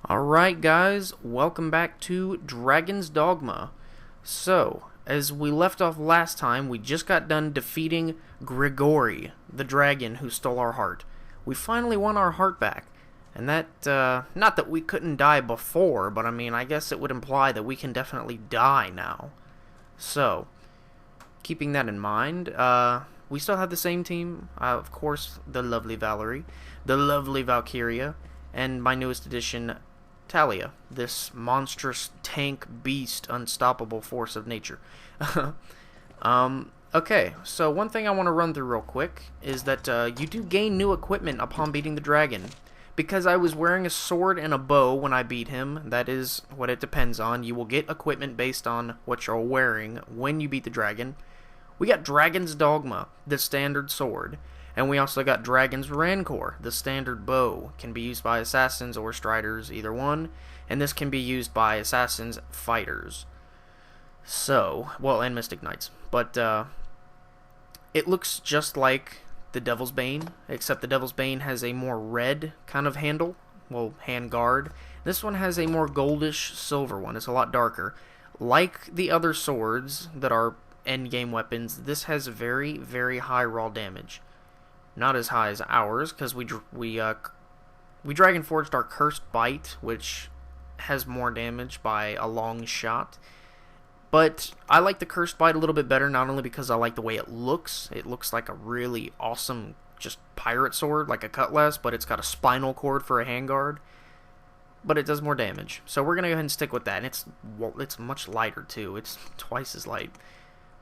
Alright guys, welcome back to Dragon's Dogma. So, as we left off last time, we just got done defeating Grigori, the dragon who stole our heart. We finally won our heart back. And that, not that we couldn't die before, but I mean, I guess it would imply that we can definitely die now. So, keeping that in mind, we still have the same team. Of course, the lovely Valerie, the lovely Valkyria, and my newest addition, Talia, this monstrous tank beast, unstoppable force of nature. Okay, so one thing I want to run through real quick is that you do gain new equipment upon beating the dragon. Because I was wearing a sword and a bow when I beat him, that is what it depends on. You will get equipment based on what you're wearing when you beat the dragon. We got Dragon's Dogma, the standard sword. And we also got Dragon's Rancor, the standard bow. Can be used by assassins or striders, either one. And this can be used by assassins, fighters. So, well, and Mystic Knights. But, it looks just like the Devil's Bane, except the Devil's Bane has a more red kind of handle, well, hand guard. This one has a more goldish silver one. It's a lot darker. Like the other swords that are endgame weapons, this has very, very high raw damage. Not as high as ours, because we Dragon Forged our Cursed Bite, which has more damage by a long shot. But I like the Cursed Bite a little bit better, not only because I like the way it looks. It looks like a really awesome, just pirate sword, like a cutlass, but it's got a spinal cord for a handguard. But it does more damage. So we're going to go ahead and stick with that. And it's much lighter, too. It's twice as light.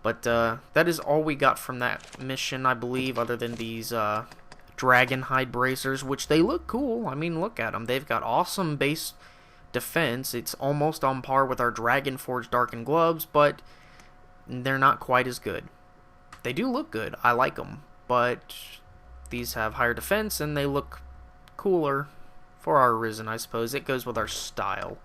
But that is all we got from that mission, I believe, other than these dragon hide bracers, which they look cool. I mean, look at them. They've got awesome base defense. It's almost on par with our Dragon Forged Darkened Gloves, but they're not quite as good. They do look good. I like them. But these have higher defense, and they look cooler for our Arisen, I suppose. It goes with our style.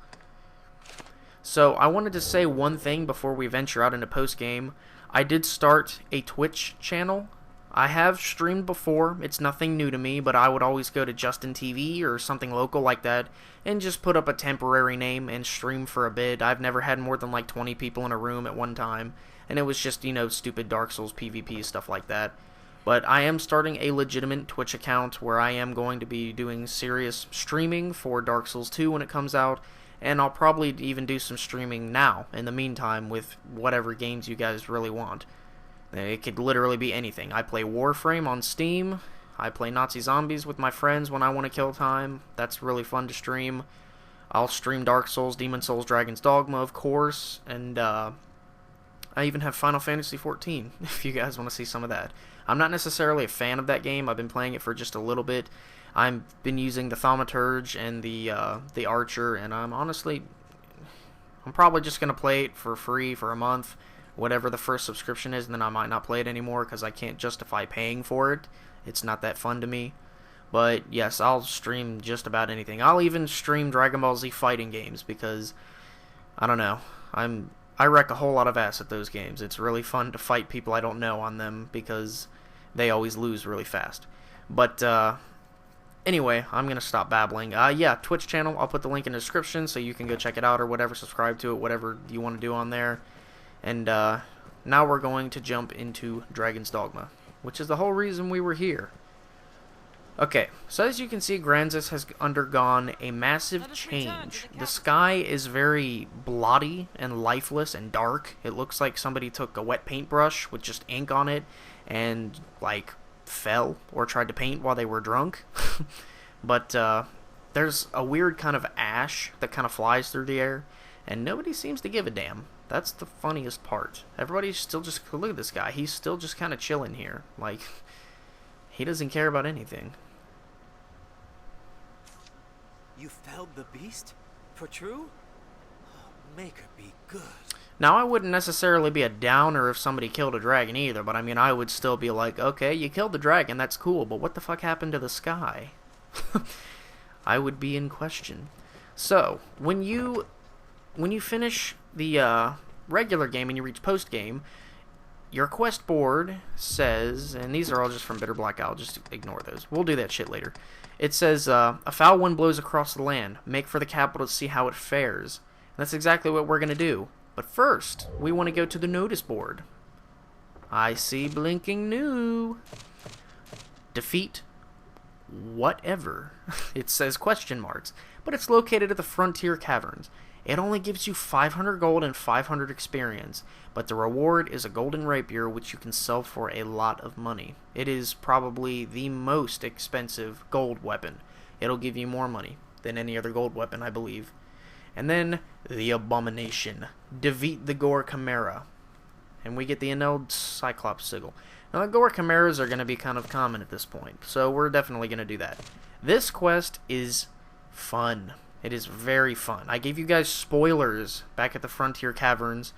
So, I wanted to say one thing before we venture out into post-game. I did start a Twitch channel. I have streamed before. It's nothing new to me, but I would always go to Justin TV or something local like that and just put up a temporary name and stream for a bit. I've never had more than like 20 people in a room at one time, and it was just, you know, stupid Dark Souls PvP, stuff like that. But I am starting a legitimate Twitch account where I am going to be doing serious streaming for Dark Souls 2 when it comes out. And I'll probably even do some streaming now, in the meantime, with whatever games you guys really want. It could literally be anything. I play Warframe on Steam. I play Nazi Zombies with my friends when I want to kill time. That's really fun to stream. I'll stream Dark Souls, Demon Souls, Dragon's Dogma, of course. And I even have Final Fantasy XIV, if you guys want to see some of that. I'm not necessarily a fan of that game. I've been playing it for just a little bit. I've been using the Thaumaturge and the Archer, and I'm probably just going to play it for free for a month, whatever the first subscription is, and then I might not play it anymore because I can't justify paying for it. It's not that fun to me. But yes, I'll stream just about anything. I'll even stream Dragon Ball Z fighting games because, I don't know, I wreck a whole lot of ass at those games. It's really fun to fight people I don't know on them because they always lose really fast. But, anyway, I'm going to stop babbling. Yeah, Twitch channel, I'll put the link in the description so you can go check it out or whatever, subscribe to it, whatever you want to do on there. And now we're going to jump into Dragon's Dogma, which is the whole reason we were here. Okay, so as you can see, Granzis has undergone a massive change. The sky is very blotty and lifeless and dark. It looks like somebody took a wet paintbrush with just ink on it and, like, fell or tried to paint while they were drunk. But there's a weird kind of ash that kind of flies through the air, and nobody seems to give a damn. That's the funniest part. Everybody's still just, look at this guy, he's still just kind of chilling here. Like, he doesn't care about anything. You felled the beast? For true? Oh, make her be good. Now, I wouldn't necessarily be a downer if somebody killed a dragon either, but I mean, I would still be like, okay, you killed the dragon, that's cool, but what the fuck happened to the sky? I would be in question. So, when you finish the regular game and you reach post-game, your quest board says, and these are all just from Bitter Black Isle, just ignore those. We'll do that shit later. It says, a foul wind blows across the land. Make for the capital to see how it fares. And that's exactly what we're going to do. But first, we want to go to the notice board. I see blinking new. Defeat whatever. It says question marks, but it's located at the Frontier Caverns. It only gives you 500 gold and 500 experience, but the reward is a golden rapier which you can sell for a lot of money. It is probably the most expensive gold weapon. It'll give you more money than any other gold weapon, I believe. And then, the Abomination. Defeat the Gorechimera. And we get the annulled Cyclops sigil. Now, the Gorechimeras are going to be kind of common at this point, so we're definitely going to do that. This quest is fun. It is very fun. I gave you guys spoilers back at the Frontier Caverns,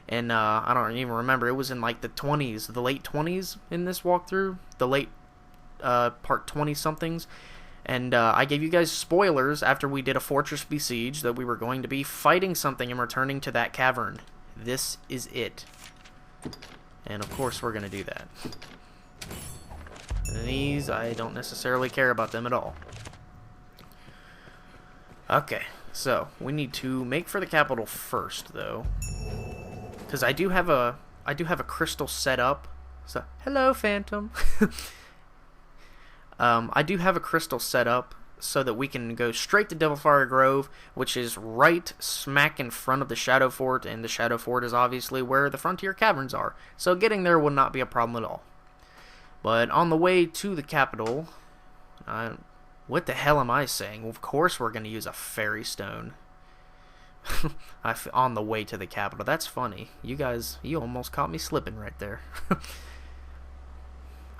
and I don't even remember. It was in like the 20s, the late 20s in this walkthrough, the late part 20-somethings. And I gave you guys spoilers after we did a Fortress Besiege that we were going to be fighting something and returning to that cavern. This is it. And of course we're going to do that. And these, I don't necessarily care about them at all. Okay, so we need to make for the capital first, though, because I do have a crystal set up. So hello, Phantom. I do have a crystal set up so that we can go straight to Devilfire Grove, which is right smack in front of the Shadow Fort, and the Shadow Fort is obviously where the Frontier Caverns are. So getting there will not be a problem at all. But on the way to the capital, what the hell am I saying? Well, of course we're going to use a fairy stone. On the way to the capital. That's funny. You guys, you almost caught me slipping right there.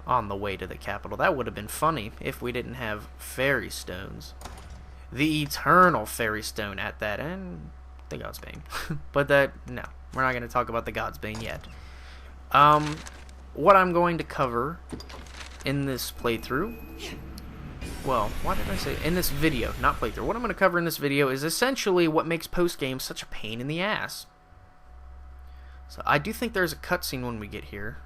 On the way to the capital. That would have been funny if we didn't have fairy stones. The eternal fairy stone at that, and the Godsbane. But no, we're not going to talk about the Godsbane yet. What I'm going to cover in this playthrough, well, why did I say in this video, not playthrough. What I'm going to cover in this video is essentially what makes postgame such a pain in the ass. So I do think there's a cutscene when we get here.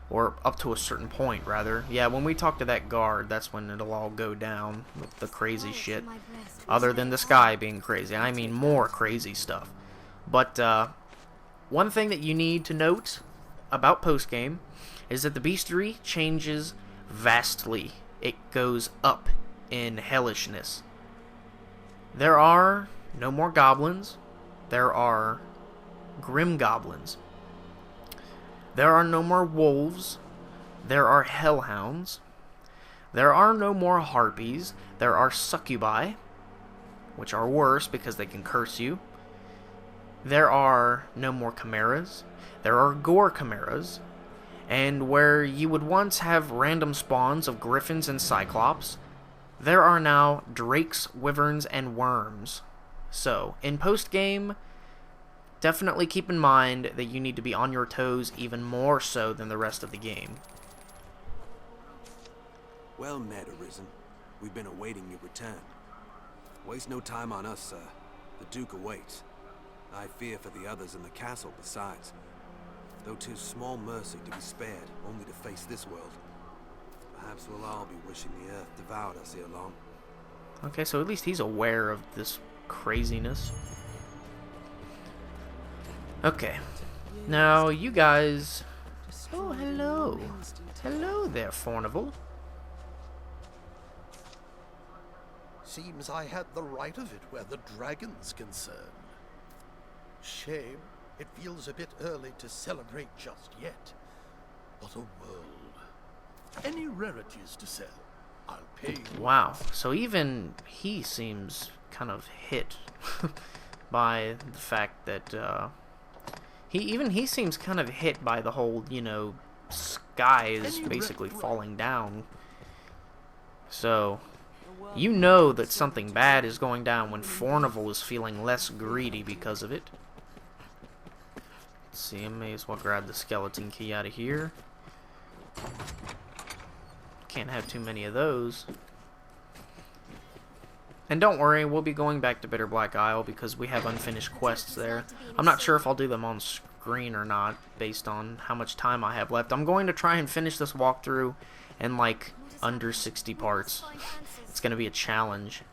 Or up to a certain point, rather. Yeah, when we talk to that guard, that's when it'll all go down with the crazy shit. Other than the sky being crazy. I mean more crazy stuff. But one thing that you need to note about postgame is that the bestiary changes vastly. It goes up in hellishness. There are no more goblins. There are grim goblins. There are no more wolves. There are hellhounds. There are no more harpies. There are succubi, which are worse because they can curse you. There are no more chimeras. There are Gorechimeras. And where you would once have random spawns of griffins and cyclops, there are now drakes, wyverns, and worms. So, in post-game, definitely keep in mind that you need to be on your toes even more so than the rest of the game. Well met, Arisen. We've been awaiting your return. Waste no time on us, sir. The Duke awaits. I fear for the others in the castle besides. Though 'tis small mercy to be spared, only to face this world. Perhaps we'll all be wishing the earth devoured us ere long. Okay, so at least he's aware of this craziness. Okay. Now, you guys... Oh, hello. Hello there, Fornival. Seems I had the right of it where the dragon's concerned. Shame. It feels a bit early to celebrate just yet. What a world. Any rarities to sell? I'll pay you. Wow. So even he seems kind of hit by the fact that, he seems kind of hit by the whole, you know, sky is basically falling down. So, you know that something bad is going down when Fornival is feeling less greedy because of it. Let's see, I may as well grab the skeleton key out of here. Can't have too many of those. And don't worry, we'll be going back to Bitter Black Isle because we have unfinished quests there. I'm not sure if I'll do them on green or not, based on how much time I have left. I'm going to try and finish this walkthrough in, like, under 60 parts. It's going to be a challenge.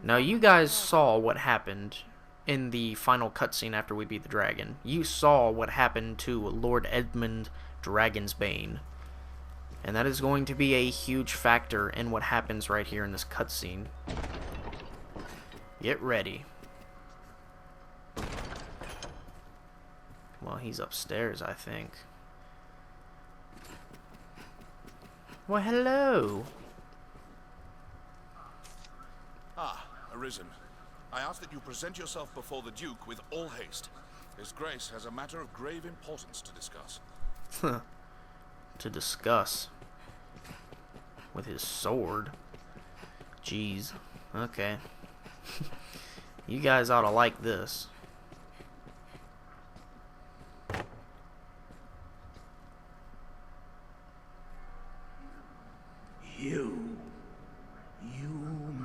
Now, you guys saw what happened in the final cutscene after we beat the dragon. You saw what happened to Lord Edmund Dragonsbane. And that is going to be a huge factor in what happens right here in this cutscene. Get ready. Well, he's upstairs, I think. Well, hello. Ah, Arisen. I ask that you present yourself before the Duke with all haste. His Grace has a matter of grave importance to discuss. To discuss. With his sword. Jeez. Okay. You guys ought to like this. You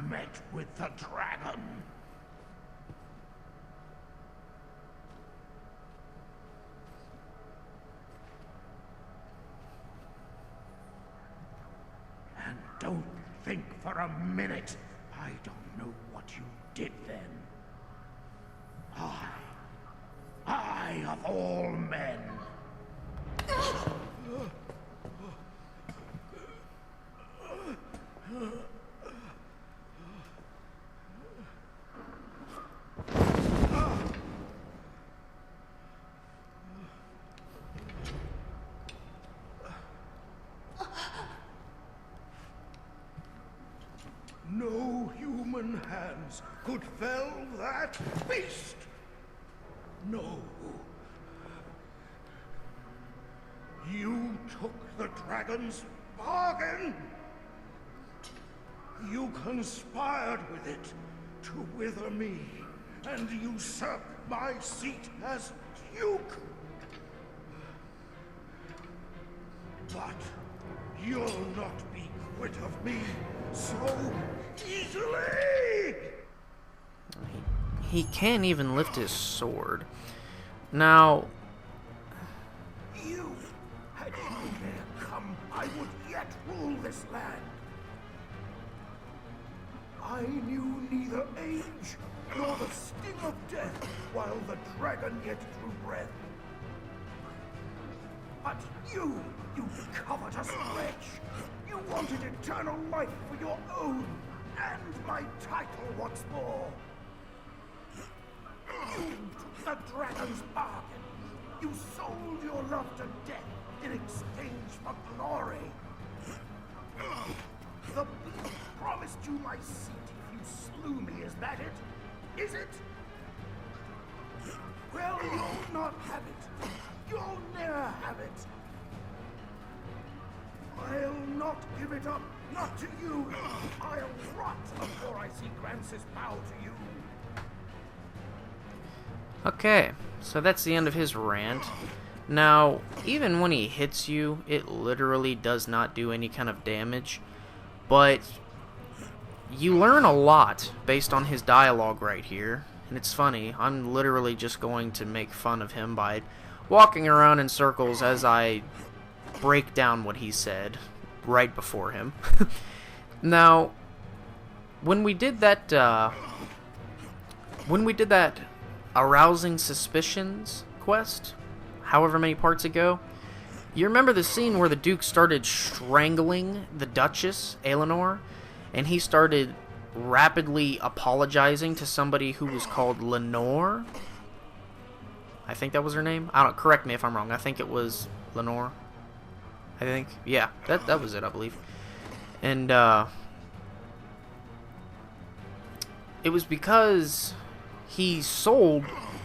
met with the dragon. And don't think for a minute I don't know what you did then. I of all men. No human hands could fell that beast. No. You took the dragon's bargain. You conspired with it to wither me and usurp my seat as Duke. But you'll not be quit of me so easily! He can't even lift his sword. Now... You had you there come, I would yet rule this land. I knew neither age nor the sting of death while the dragon yet drew breath. But you covetous wretch, you wanted eternal life for your own, and my title once more. You took the dragon's bargain. You sold your love to death in exchange for glory. The beast promised you my seat if you slew me, is that it? Is it? Well, you'll not have it. You'll never have it. I'll not give it up, not to you. I'll rot before I see Grance's bow to you. Okay, so that's the end of his rant. Now, even when he hits you, it literally does not do any kind of damage. But you learn a lot based on his dialogue right here. And it's funny, I'm literally just going to make fun of him by walking around in circles as I break down what he said right before him. Now, when we did that Arousing Suspicions quest, however many parts ago, you remember the scene where the Duke started strangling the Duchess, Eleanor, and he started rapidly apologizing to somebody who was called Lenore? I think that was her name. I don't, correct me if I'm wrong. I think it was Lenore. I think. Yeah, that was it, I believe. And it was because he sold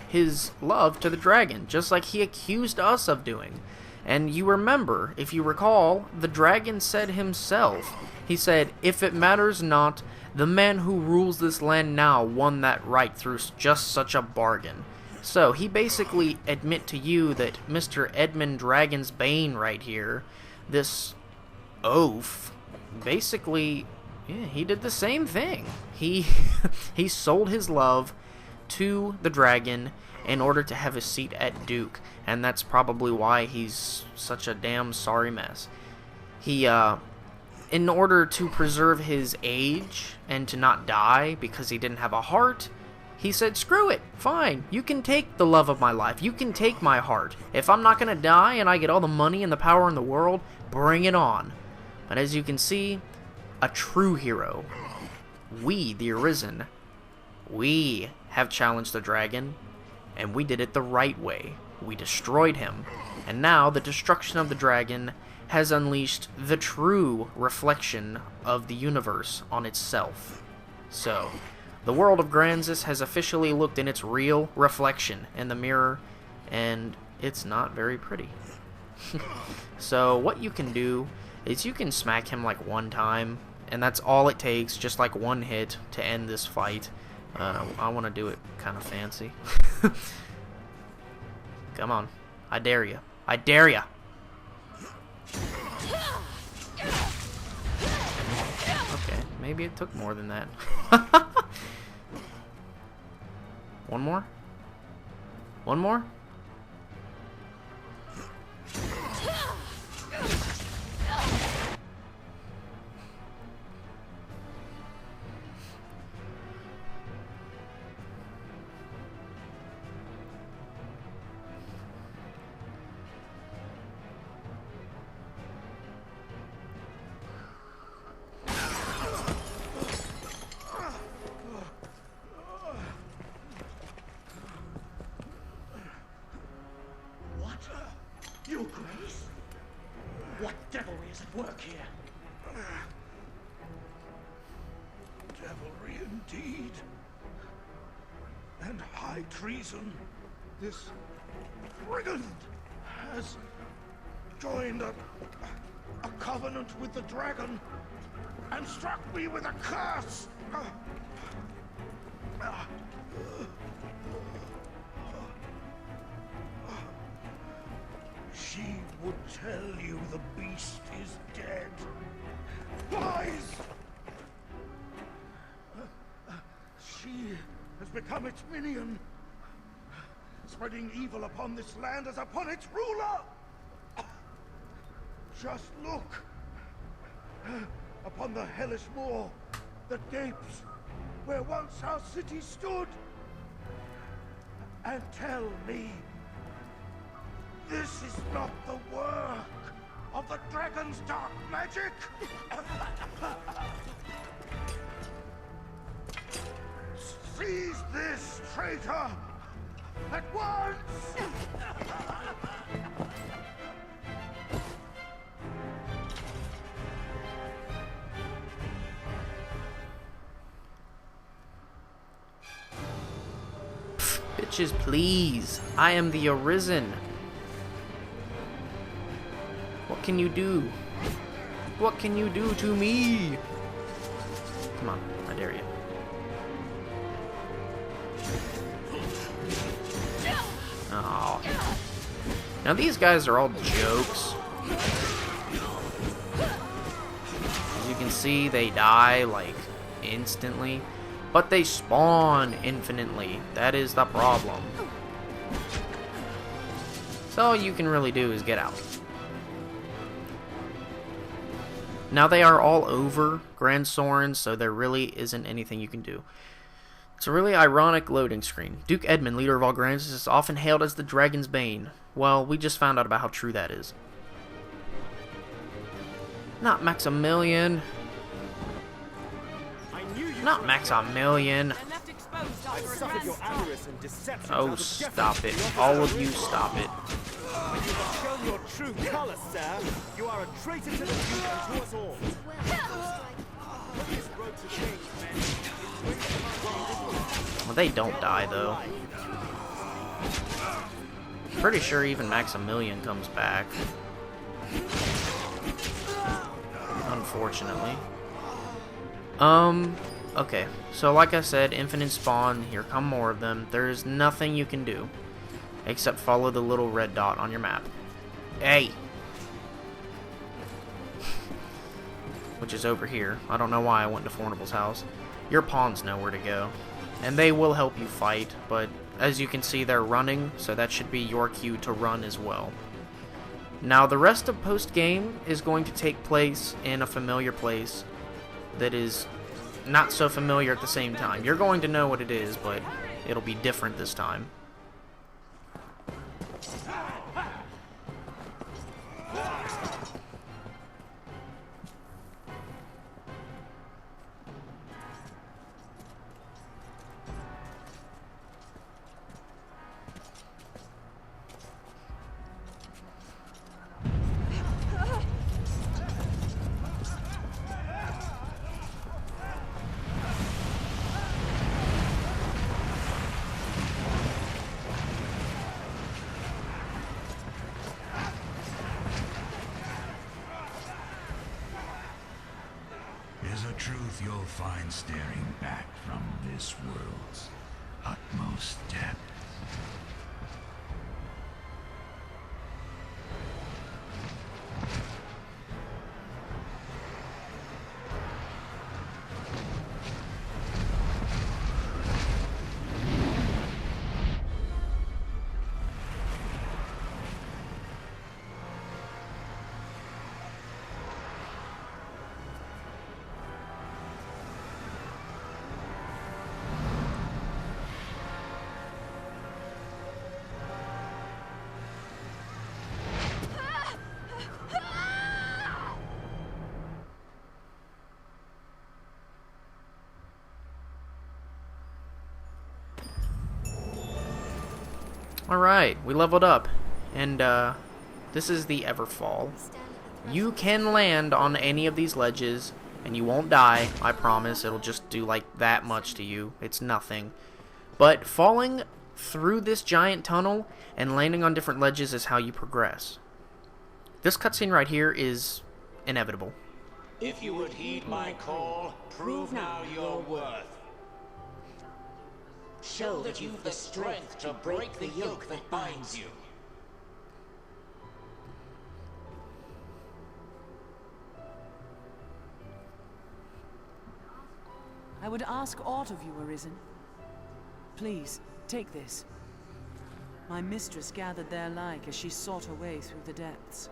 his love to the dragon, just like he accused us of doing. And you remember, if you recall, the dragon said himself, he said, "If it matters not, the man who rules this land now won that right through just such a bargain." So, he basically admit to you that Mr. Edmund Dragonsbane right here, this oaf, basically, yeah, he did the same thing. He sold his love to the dragon in order to have a seat at Duke, and that's probably why he's such a damn sorry mess. He, in order to preserve his age and to not die because he didn't have a heart, he said, screw it, fine, you can take the love of my life, you can take my heart. If I'm not gonna die and I get all the money and the power in the world, bring it on. But as you can see, a true hero, we, the Arisen, we have challenged the dragon, and we did it the right way. We destroyed him, and now the destruction of the dragon has unleashed the true reflection of the universe on itself. So, the world of Gransis has officially looked in its real reflection in the mirror, and it's not very pretty. So, what you can do is you can smack him like one time, and that's all it takes, just like one hit to end this fight. I want to do it kind of fancy. Come on. I dare you. I dare you. Okay, maybe it took more than that. One more? One more? Your Grace? What devilry is at work here? Devilry indeed. And high treason. This brigand has joined a covenant with the dragon and struck me with a curse. She would tell you the beast is dead. Lies! She has become its minion, spreading evil upon this land as upon its ruler. Just look upon the hellish moor that gapes where once our city stood, and tell me this is not the work of the dragon's dark magic? Seize this traitor at once! Bitches, please. I am the Arisen. What can you do? What can you do to me? Come on, I dare you. Oh. Now these guys are all jokes. As you can see, they die, like, instantly. But they spawn infinitely. That is the problem. So all you can really do is get out. Now they are all over Gran Soren, so there really isn't anything you can do. It's a really ironic loading screen. Duke Edmund, leader of all Gransis, is often hailed as the Dragon's Bane. Well, we just found out about how true that is. Not Maximilian. Not Maximilian. Oh, stop it. All of you, stop it. When you have shown your true colors, sir, you are a traitor to the Duke and to us all. Put this road to change, men. Well, they don't die, though. Pretty sure even Maximilian comes back. Unfortunately. Okay. So, like I said, infinite spawn. Here come more of them. There's nothing you can do except follow the little red dot on your map. Hey! Which is over here. I don't know why I went to Fornible's house. Your pawns know where to go. and they will help you fight, but as you can see, they're running, so that should be your cue to run as well. Now, the rest of post-game is going to take place in a familiar place that is not so familiar at the same time. You're going to know what it is, but it'll be different this time. Is a truth you'll find staring back from this world's utmost depth. Alright, we leveled up, and this is the Everfall. You can land on any of these ledges, and you won't die, I promise. It'll just do like that much to you. It's nothing. But falling through this giant tunnel and landing on different ledges is how you progress. This cutscene right here is inevitable. If you would heed my call, prove now your worth. Show that you've the strength to break the yoke that binds you. I would ask aught of you, Arisen. Please, take this. My mistress gathered their like as she sought her way through the depths.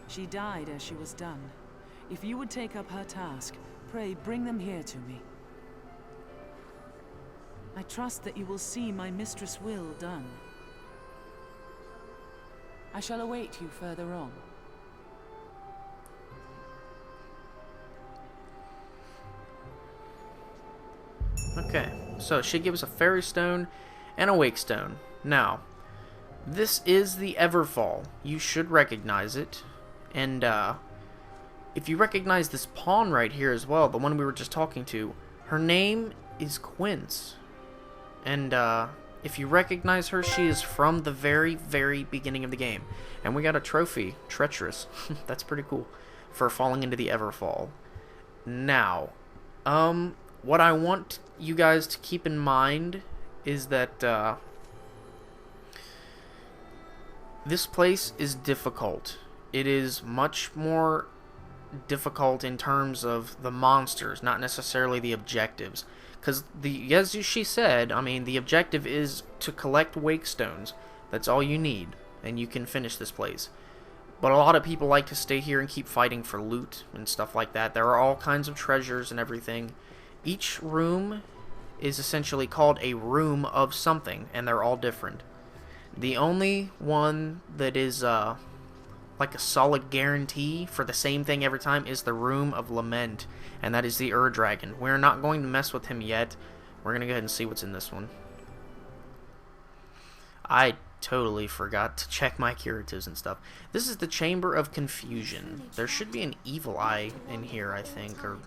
She died as she was done. If you would take up her task, pray bring them here to me. I trust that you will see my mistress' will done. I shall await you further on. Okay, so she gives a fairy stone and a wake stone. Now, this is the Everfall. You should recognize it. And, if you recognize this pawn right here as well, the one we were just talking to, her name is Quince. And, if you recognize her, she is from the very, very beginning of the game. And we got a trophy, Treacherous. That's pretty cool, for falling into the Everfall. Now, what I want you guys to keep in mind is that, this place is difficult. It is much more difficult in terms of the monsters, not necessarily the objectives. Because, as she said, I mean, the objective is to collect wake stones. That's all you need, and you can finish this place. But a lot of people like to stay here and keep fighting for loot and stuff like that. There are all kinds of treasures and everything. Each room is essentially called a room of something, and they're all different. The only one that is, like a solid guarantee for the same thing every time is the Room of Lament, and that is the Dragon. We're not going to mess with him yet. We're going to go ahead and see what's in this one. I totally forgot to check my curatives and stuff. This is the Chamber of Confusion. There should be an evil eye in here, I think, or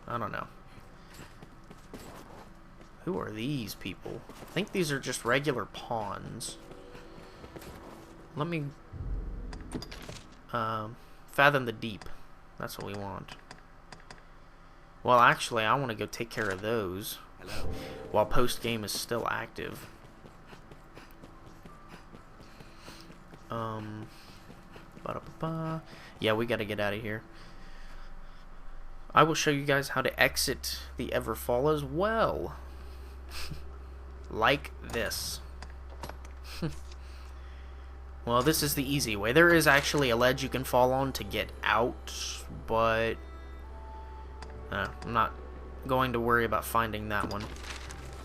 I don't know. Who are these people? I think these are just regular pawns. Let me fathom the deep. That's what we want. Well, actually, I want to go take care of those. Hello. While post-game is still active. Yeah, we gotta get out of here. I will show you guys how to exit the Everfall as well. Like this. Well, this is the easy way. There is actually a ledge you can fall on to get out, but I'm not going to worry about finding that one.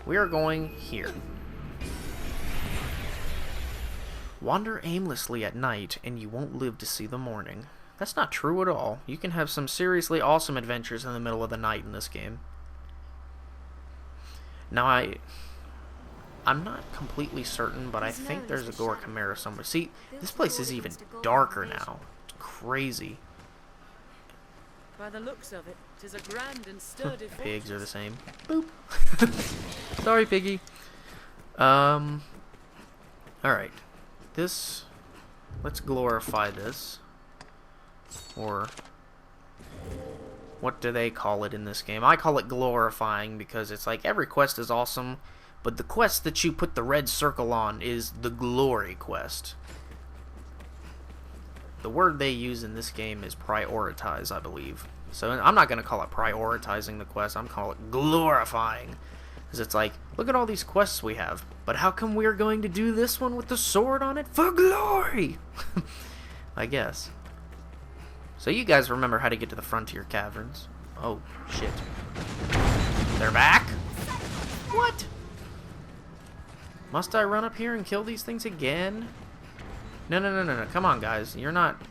We are going here. Wander aimlessly at night, and you won't live to see the morning. That's not true at all. You can have some seriously awesome adventures in the middle of the night in this game. Now, I'm not completely certain, but I think there's a Gorechimera somewhere. See, this place is even darker now. It's crazy. By the looks of it, 'tis a grand and sturdy fortress. Pigs are the same. Boop. Sorry, piggy. Alright. Let's glorify this. Or, what do they call it in this game? I call it glorifying because it's like every quest is awesome, but the quest that you put the red circle on is the glory quest. The word they use in this game is prioritize, I believe. So I'm not going to call it prioritizing the quest, I'm calling it glorifying. Because it's like, look at all these quests we have, but how come we're going to do this one with the sword on it? For glory! I guess. So you guys remember how to get to the frontier caverns. Oh, shit. They're back? What? Must I run up here and kill these things again? No. Come on, guys. You're not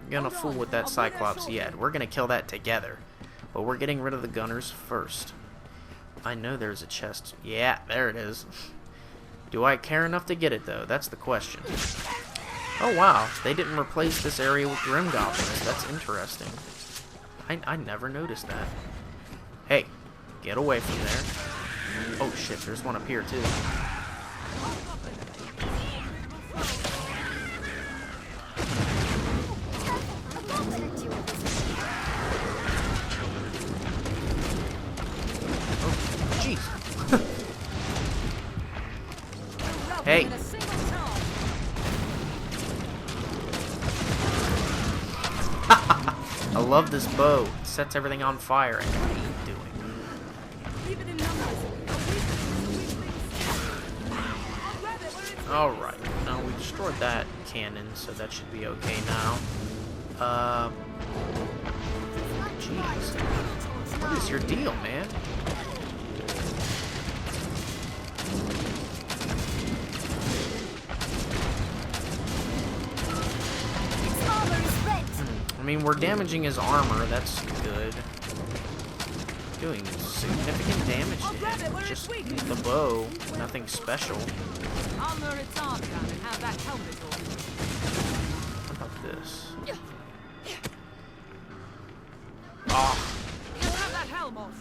gonna fool with that Cyclops yet. We're gonna kill that together. But we're getting rid of the gunners first. I know there's a chest. Yeah, there it is. Do I care enough to get it, though? That's the question. Oh, wow. They didn't replace this area with Grim Goblins. That's interesting. I never noticed that. Hey, get away from there. Oh, shit. There's one up here, too. Jeez. Hey. I love this bow. It sets everything on fire. And what are you doing? Alright. Now we destroyed that cannon, so that should be okay now. Jeez. What is your deal, man? I mean, we're damaging his armor. That's good. Doing significant damage to him. Just the bow. Nothing special. I'll lure its arm down and have that helmet on. What about this? Oh. Have that helm off.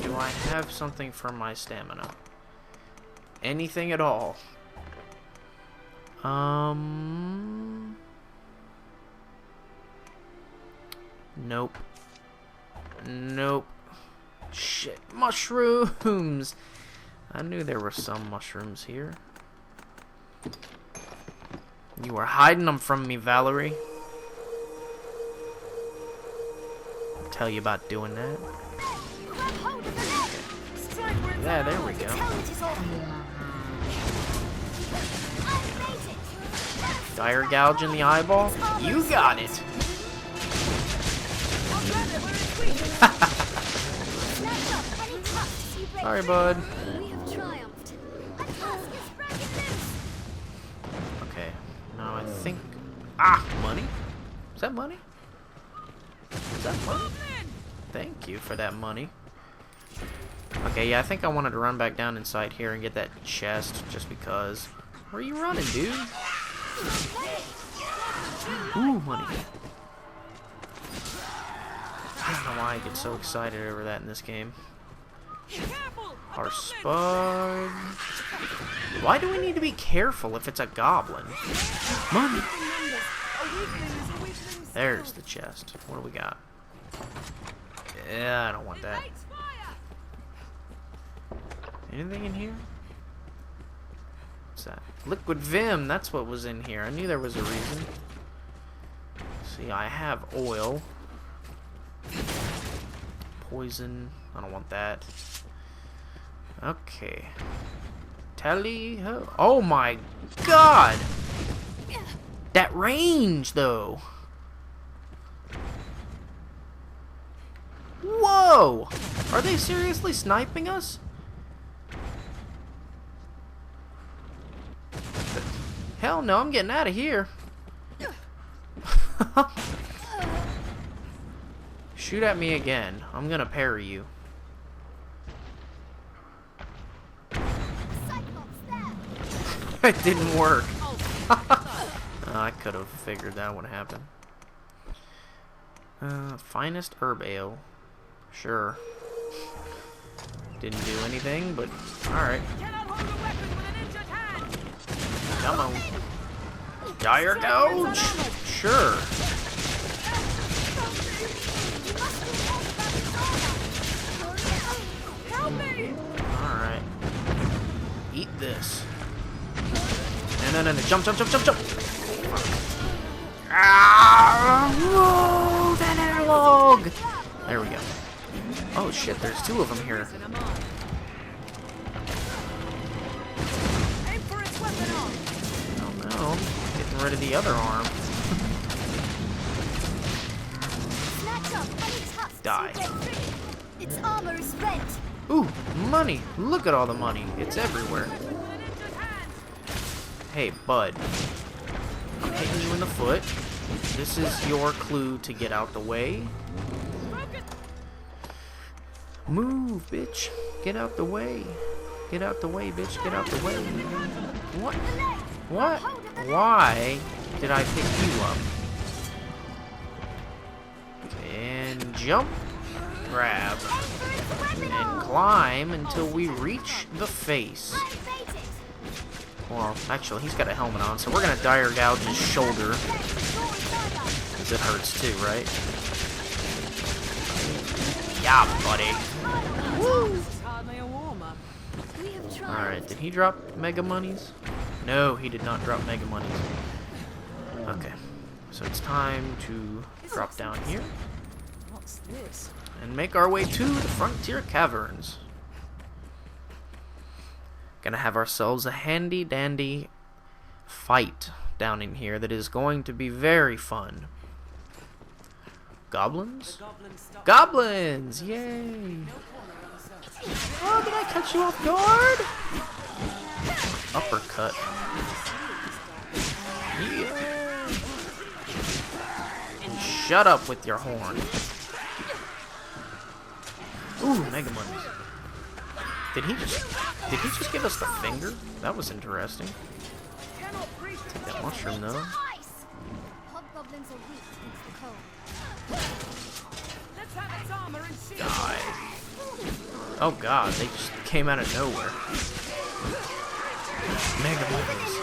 Do I have something for my stamina? Anything at all? Nope. Nope. Shit. Mushrooms! I knew there were some mushrooms here. You were hiding them from me, Valerie. I'll tell you about doing that. Yeah, there we go. Dire gouge in the eyeball? You got it! Sorry, bud. Okay, now I think... Ah! Money? Is that money? Is that money? Thank you for that money. Okay, yeah, I think I wanted to run back down inside here and get that chest, just because. Where are you running, dude? Ooh, money. I don't know why I get so excited over that in this game. Our spud. Why do we need to be careful if it's a goblin? Money! There's the chest. What do we got? Yeah, I don't want that. Anything in here? What's that? Liquid Vim, that's what was in here. I knew there was a reason. See, I have oil. Poison. I don't want that. Okay. Tally ho. Oh my god! That range, though. Whoa! Are they seriously sniping us? Hell no, I'm getting out of here. Shoot at me again. I'm gonna parry you. It didn't work. I could have figured that would happen. Finest herb ale. Sure. Didn't do anything, but alright. Come on. Dire Gouge? Sure. Alright. Eat this. No. Jump. Ah! Whoa! That analog! There we go. Oh shit, there's two of them here. Oh no, getting rid of the other arm. Die. Its armor is rent. Ooh, money! Look at all the money. It's everywhere. Hey, bud. I'm hitting you in the foot. This is your clue to get out the way. Move, bitch. Get out the way. Get out the way, bitch. Get out the way. What? What? Why did I pick you up? And jump. Grab. And climb until we reach the face. Well, actually, he's got a helmet on, so we're gonna dire gouge his shoulder. Because it hurts too, right? Yeah, buddy. Woo! Alright, did he drop mega monies? No, he did not drop mega monies. Okay, so it's time to drop down here. What's this? And make our way to the Frontier Caverns. Gonna have ourselves a handy dandy fight down in here that is going to be very fun. Goblins? Goblins! Yay! Oh, did I catch you off guard? Uppercut. Yeah. Shut up with your horn. Ooh, mega monies. Did he just give us the finger? That was interesting. Take that mushroom though. Die. Oh god, they just came out of nowhere. Mega monies.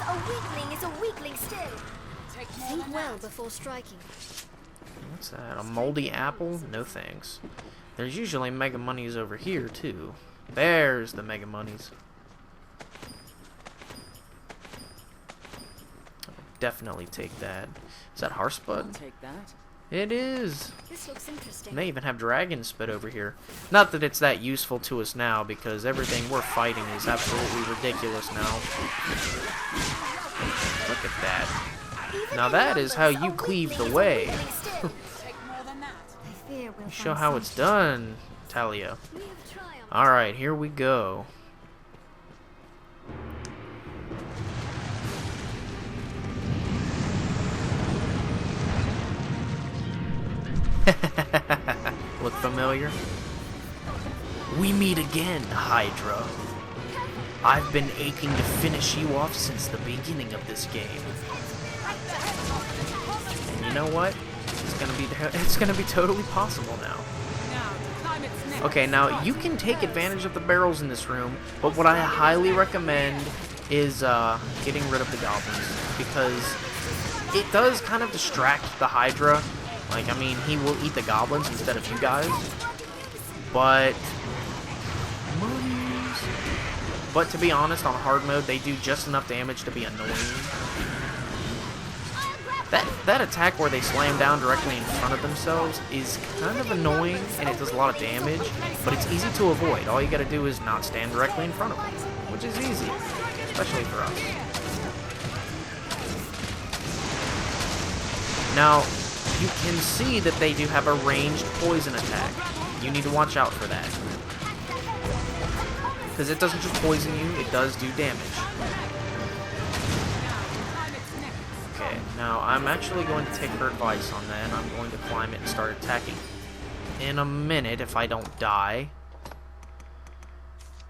A weakling is a weakling still. Think well before striking. What's that? A moldy apple? No thanks. There's usually mega monies over here too. There's the mega monies. I'll definitely take that. Is that Harspud? Take that. It is. This looks interesting. And they even have dragon spit over here. Not that it's that useful to us now, because everything we're fighting is absolutely ridiculous now. Look at that. Now that is how you cleave the way. Show how it's done, Talia. Alright, here we go. Look familiar? We meet again, Hydra. I've been aching to finish you off since the beginning of this game. And you know what? It's gonna be totally possible now. Okay, now you can take advantage of the barrels in this room, but what I highly recommend is getting rid of the goblins, because it does kind of distract the Hydra. Like, I mean, he will eat the goblins instead of you guys, but to be honest, on hard mode, they do just enough damage to be annoying. That attack where they slam down directly in front of themselves is kind of annoying, and it does a lot of damage, but it's easy to avoid. All you gotta do is not stand directly in front of them, which is easy, especially for us. Now, you can see that they do have a ranged poison attack. You need to watch out for that. Because it doesn't just poison you, it does do damage. Okay, now I'm actually going to take her advice on that, and I'm going to climb it and start attacking in a minute if I don't die.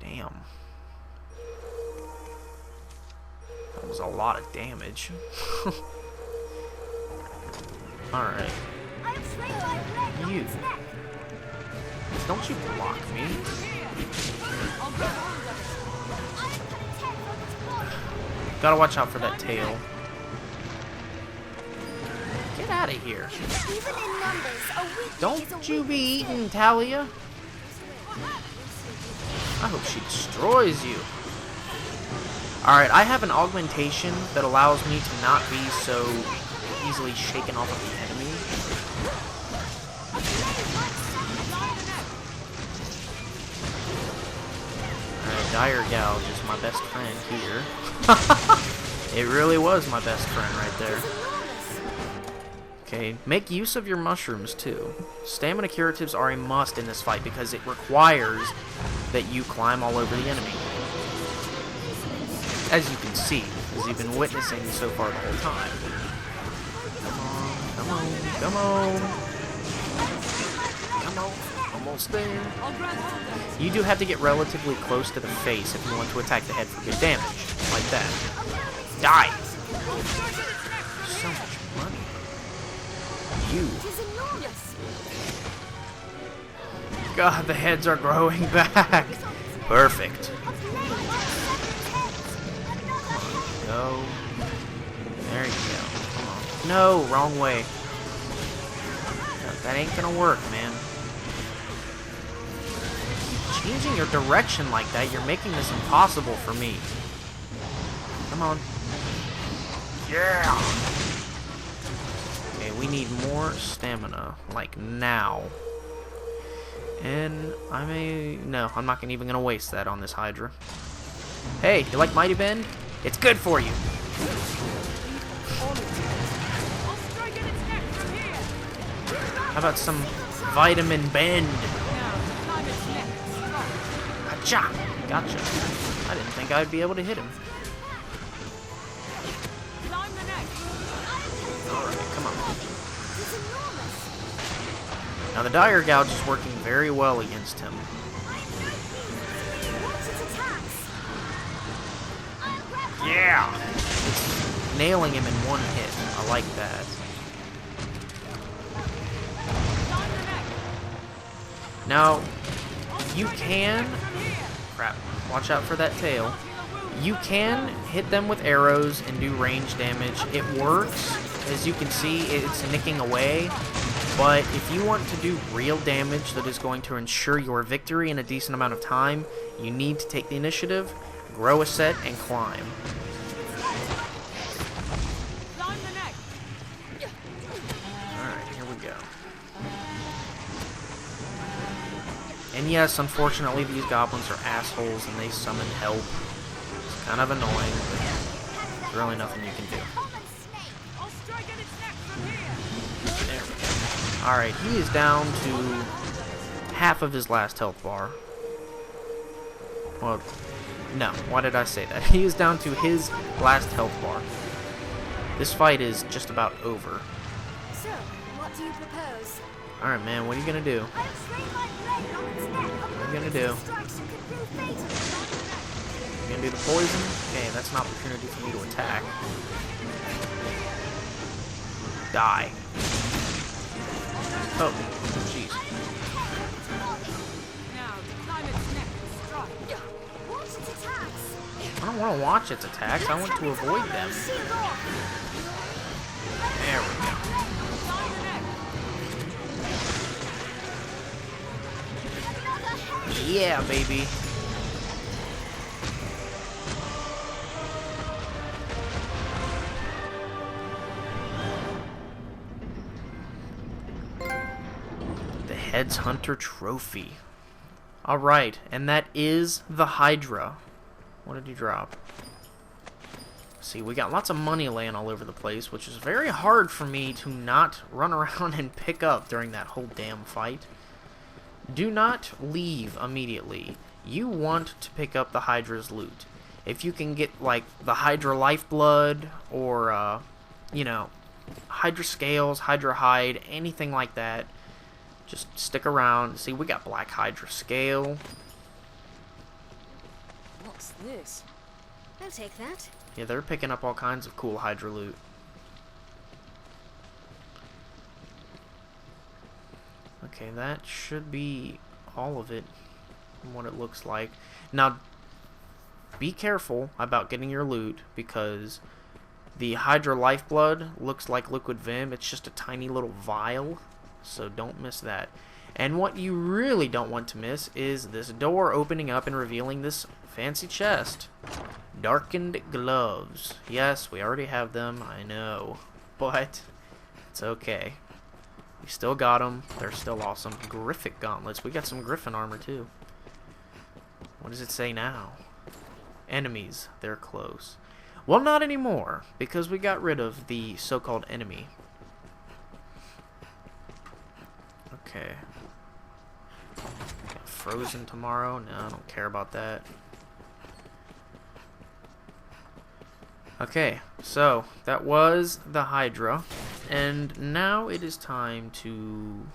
Damn. That was a lot of damage. Alright. You. Don't you block me. Gotta watch out for that tail. Get out of here. Don't you be eating, Talia. I hope she destroys you. Alright, I have an augmentation that allows me to not be so easily shaken off of the enemy. Alright, Dire Gouge is my best friend here. It really was my best friend right there. Okay, make use of your mushrooms too. Stamina curatives are a must in this fight because it requires that you climb all over the enemy. As you can see, as you've been witnessing so far the whole time. Come on, come on, come on, almost there. You do have to get relatively close to the face if you want to attack the head for good damage, like that. Die! So much money. You. God, the heads are growing back. Perfect. Go. There you go. Come on. No, wrong way. That ain't gonna work, man. Changing your direction like that, you're making this impossible for me. Come on. Yeah! Okay, we need more stamina, like now. And no, I'm not even gonna waste that on this Hydra. Hey, you like Mighty Bend? It's good for you. How about some Vitamin Bend? Gotcha! Gotcha. I didn't think I'd be able to hit him. Alright, come on. Now the Dire Gouge is working very well against him. Yeah! It's nailing him in one hit. I like that. Now, you can... Crap. Watch out for that tail. You can hit them with arrows and do range damage. It works. As you can see, it's nicking away. But if you want to do real damage that is going to ensure your victory in a decent amount of time, you need to take the initiative, grow a set, and climb. Alright, here we go. And yes, unfortunately, these goblins are assholes and they summon help. It's kind of annoying, but there's really nothing you can do. There we go. Alright, he is down to half of his last health bar. Well, no, why did I say that? He is down to his last health bar. This fight is just about over. So, what do you propose? Alright, man, what are you gonna do? What are you gonna do? You gonna do the poison? Okay, that's an opportunity for me to attack. Die. Oh, jeez. I don't want to watch its attacks, I want to avoid them. There we go. Yeah, baby. Heads Hunter Trophy. Alright, and that is the Hydra. What did he drop? See, we got lots of money laying all over the place, which is very hard for me to not run around and pick up during that whole damn fight. Do not leave immediately. You want to pick up the Hydra's loot. If you can get, like, the Hydra Lifeblood, or, you know, Hydra Scales, Hydra Hide, anything like that, just stick around. See, we got Black Hydra Scale. What's this? I'll take that. Yeah, they're picking up all kinds of cool Hydra loot. Okay, that should be all of it from what it looks like. Now, be careful about getting your loot, because the Hydra Lifeblood looks like liquid vim. It's just a tiny little vial, so don't miss that. And what you really don't want to miss is this door opening up and revealing this fancy chest. Darkened gloves. Yes, we already have them, I know, but it's okay. We still got them. They're still awesome. Griffic gauntlets. We got some Griffin armor too. What does it say now? Enemies. They're close. Well, not anymore, because we got rid of the so-called enemy. Okay. Get frozen tomorrow? No, I don't care about that. Okay, so that was the Hydra, and now it is time to...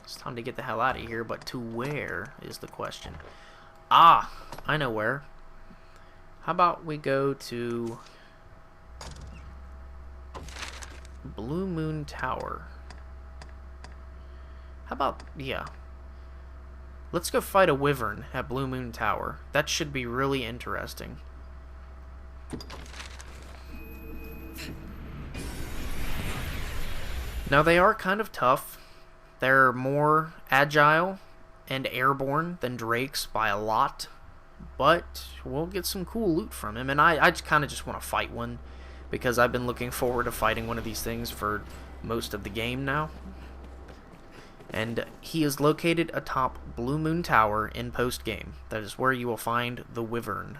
It's time to get the hell out of here, but to where is the question. Ah, I know where. How about we go to Blue Moon Tower? How about, yeah. Let's go fight a Wyvern at Blue Moon Tower. That should be really interesting. Now, they are kind of tough. They're more agile and airborne than Drakes by a lot. But we'll get some cool loot from him. And I kind of just want to fight one, because I've been looking forward to fighting one of these things for most of the game now. And he is located atop Blue Moon Tower in post-game. That is where you will find the Wyvern.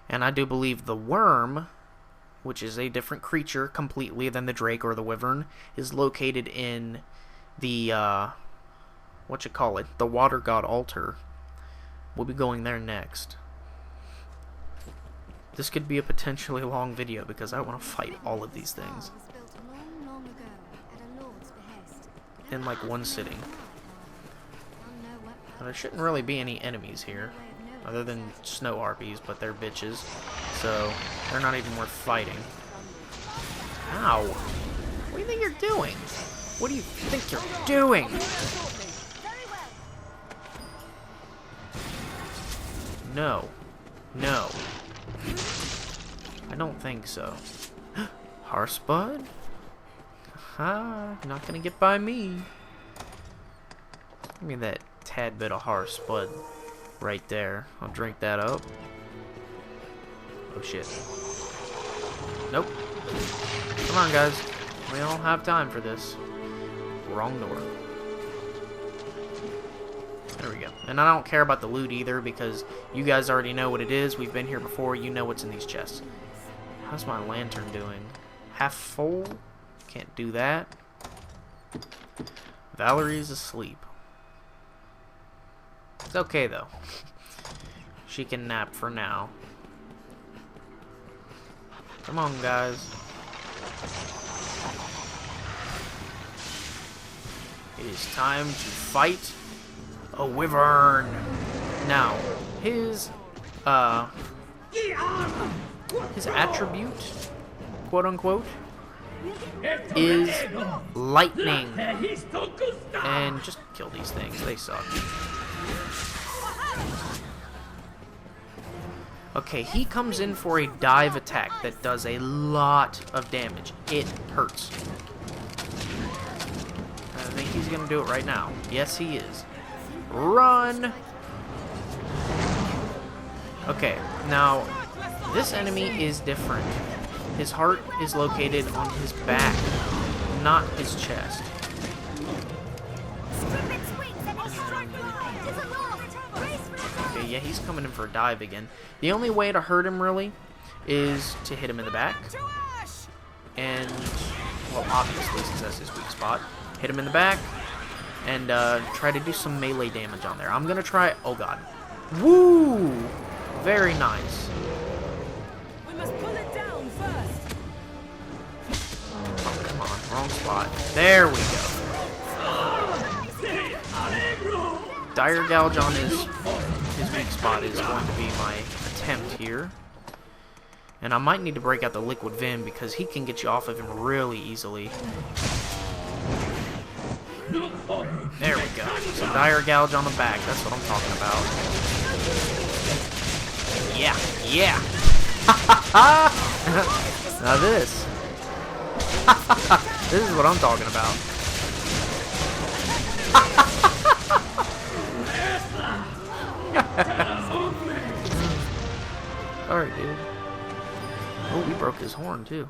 And I do believe the Wyrm, which is a different creature completely than the Drake or the Wyvern, is located in the, the Water God Altar. We'll be going there next. This could be a potentially long video, because I want to fight all of these things in like one sitting. Now, there shouldn't really be any enemies here, other than snow harpies, but they're bitches, so they're not even worth fighting. Ow! What do you think you're doing? What do you think you're doing? No. No. I don't think so. Hearthspud? Ha! Not gonna get by me. Give me that tad bit of Hearthspud right there. I'll drink that up. Oh shit. Nope. Come on, guys. We don't have time for this. Wrong door. There we go. And I don't care about the loot either, because you guys already know what it is. We've been here before. You know what's in these chests. How's my lantern doing? Half full? Can't do that. Valerie's asleep. It's okay, though. She can nap for now. Come on, guys. It is time to fight a Wyvern. Now, his attribute, quote unquote, is lightning. And just kill these things, they suck. Okay, he comes in for a dive attack that does a lot of damage. It hurts. I think he's gonna do it right now. Yes, he is. Run! Okay, now, this enemy is different. His heart is located on his back, not his chest. Okay, yeah, he's coming in for a dive again. The only way to hurt him, really, is to hit him in the back. And, well, obviously, since that's his weak spot, hit him in the back and try to do some melee damage on there. I'm going to try... Oh, God. Woo! Very nice. We must pull it down first. Oh, come on. Wrong spot. There we go. Dire Gouge on his weak spot is going to be my attempt here. And I might need to break out the Liquid Vim because he can get you off of him really easily. There we go. So Dire Gouge on the back. That's what I'm talking about. Yeah. Yeah. Now this. This is what I'm talking about. Sorry, dude. Oh, we broke his horn, too.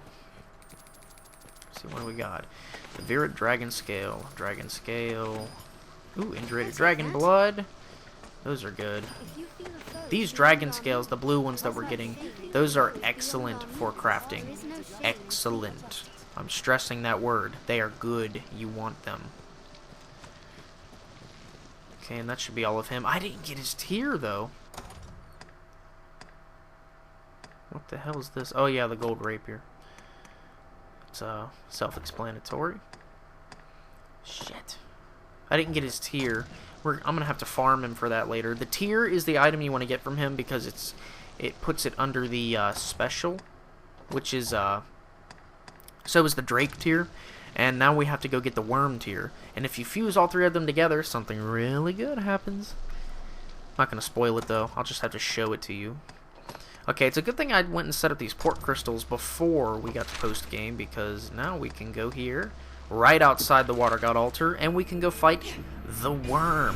Let's see, what do we got? The Virid Dragon Scale. Dragon Scale. Ooh, Indurated Dragon Blood. Those are good. These Dragon Scales, the blue ones that we're getting, those are excellent for crafting. Excellent. I'm stressing that word. They are good. You want them. Okay, and that should be all of him. I didn't get his tier, though. What the hell is this? Oh, yeah, the gold rapier. It's self-explanatory. Shit. I didn't get his tier. I'm going to have to farm him for that later. The tier is the item you want to get from him because it puts it under the special, which is, so is the Drake tier. And now we have to go get the Wyrm tier. And if you fuse all three of them together, something really good happens. I'm not going to spoil it, though. I'll just have to show it to you. Okay, it's a good thing I went and set up these port crystals before we got to post-game, because now we can go here, right outside the Water God altar, and we can go fight the Wyrm.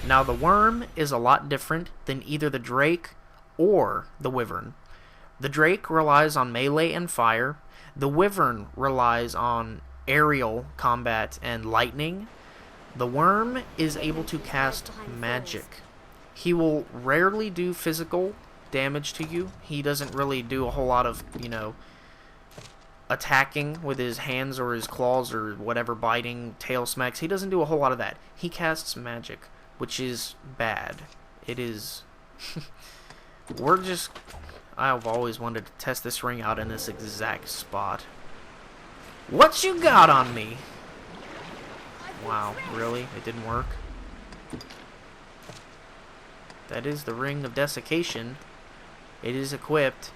Now, the Wyrm is a lot different than either the Drake or the Wyvern. The Drake relies on melee and fire. The Wyvern relies on aerial combat and lightning. The Wyrm is able to cast magic. He will rarely do physical damage to you. He doesn't really do a whole lot of, you know, attacking with his hands or his claws or whatever, biting, tail smacks. He doesn't do a whole lot of that. He casts magic, which is bad. It is... I've always wanted to test this ring out in this exact spot. What you got on me? Wow, really? It didn't work? That is the Ring of Desiccation. It is equipped.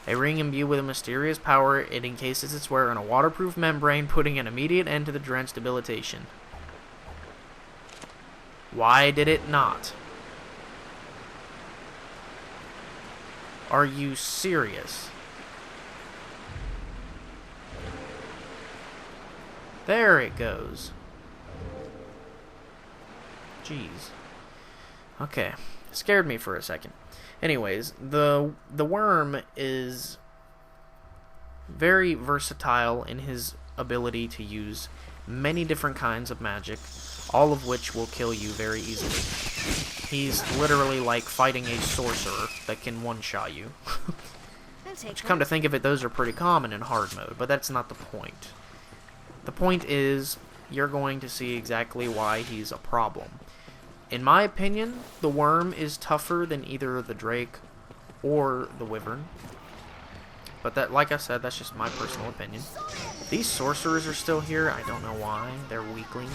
A ring imbued with a mysterious power. It encases its wearer in a waterproof membrane, putting an immediate end to the drenched debilitation. Why did it not? Are you serious? There it goes. Jeez. Okay. Scared me for a second. Anyways, the Wyrm is very versatile in his ability to use many different kinds of magic, all of which will kill you very easily. He's literally like fighting a sorcerer that can one-shot you. Which, come to think of it, those are pretty common in hard mode, but that's not the point. The point is, you're going to see exactly why he's a problem. In my opinion, the Wyrm is tougher than either the Drake or the Wyvern. But that, like I said, that's just my personal opinion. These sorcerers are still here. I don't know why. They're weaklings.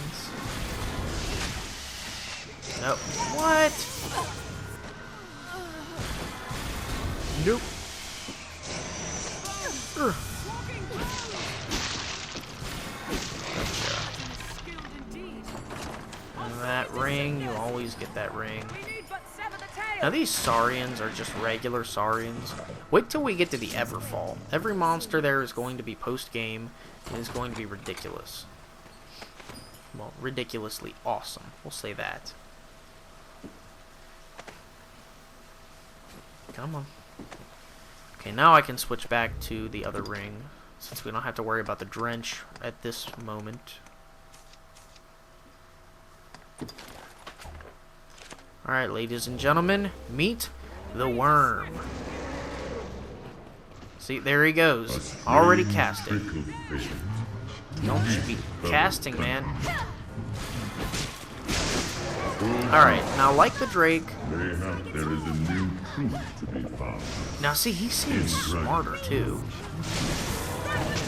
Nope. What? Nope. Ugh. That ring, you always get that ring. Now these Saurians are just regular Saurians. Wait till we get to the Everfall. Every monster there is going to be post-game and is going to be ridiculous. Well, ridiculously awesome. We'll say that. Come on. Okay, now I can switch back to the other ring, since we don't have to worry about the drench at this moment. Alright, ladies and gentlemen, meet the Wyrm. See, there he goes. Already casting. Don't you be casting, man. Alright, now like the Drake. There is a new truth to be found. Now see, he seems smarter too.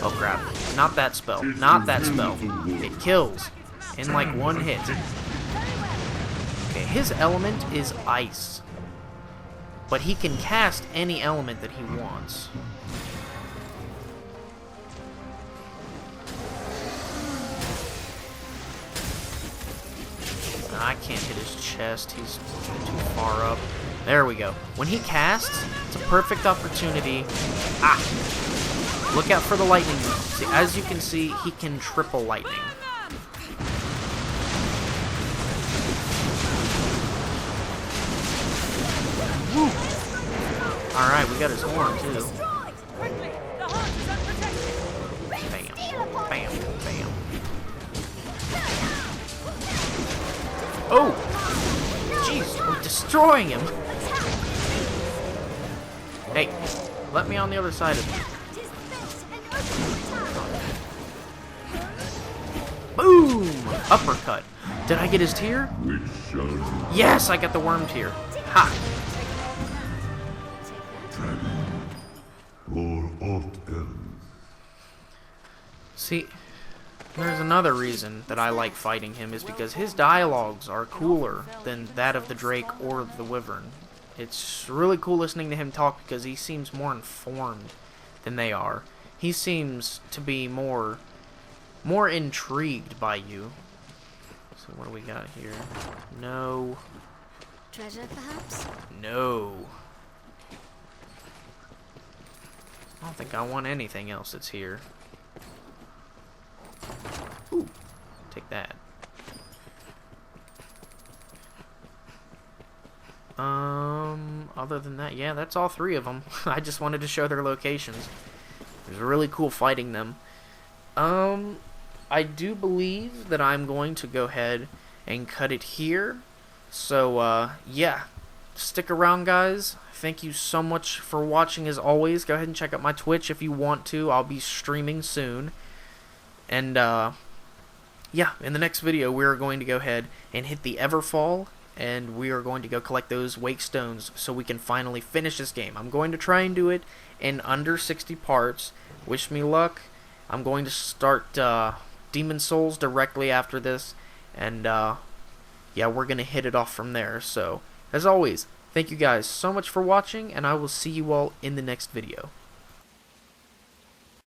Oh crap. Not that spell. Not that spell. It kills in like one hit. Okay, his element is ice. But he can cast any element that he wants. I can't hit his chest. He's too far up. There we go. When he casts, it's a perfect opportunity. Ah! Look out for the lightning. See, as you can see, he can triple lightning. Woo! Alright, we got his horn, too. Bam. Bam. Bam. Oh! Jeez, we're destroying him! Hey, let me on the other side of him. Boom! Uppercut. Did I get his tier? Yes, I got the Wyrm tier. Ha! See, there's another reason that I like fighting him, is because his dialogues are cooler than that of the Drake or the Wyvern. It's really cool listening to him talk because he seems more informed than they are. He seems to be more intrigued by you. So what do we got here? No. Treasure, perhaps? No. I don't think I want anything else that's here. Ooh, take that. Other than that, yeah, that's all three of them. I just wanted to show their locations. It was really cool fighting them. I do believe that I'm going to go ahead and cut it here. So, yeah. Stick around, guys. Thank you so much for watching as always. Go ahead and check out my Twitch if you want to. I'll be streaming soon. And, yeah, in the next video, we're going to go ahead and hit the Everfall, and we are going to go collect those Wake Stones so we can finally finish this game. I'm going to try and do it in under 60 parts. Wish me luck. I'm going to start Demon Souls directly after this, and, yeah, we're going to hit it off from there. So, as always, thank you guys so much for watching, and I will see you all in the next video.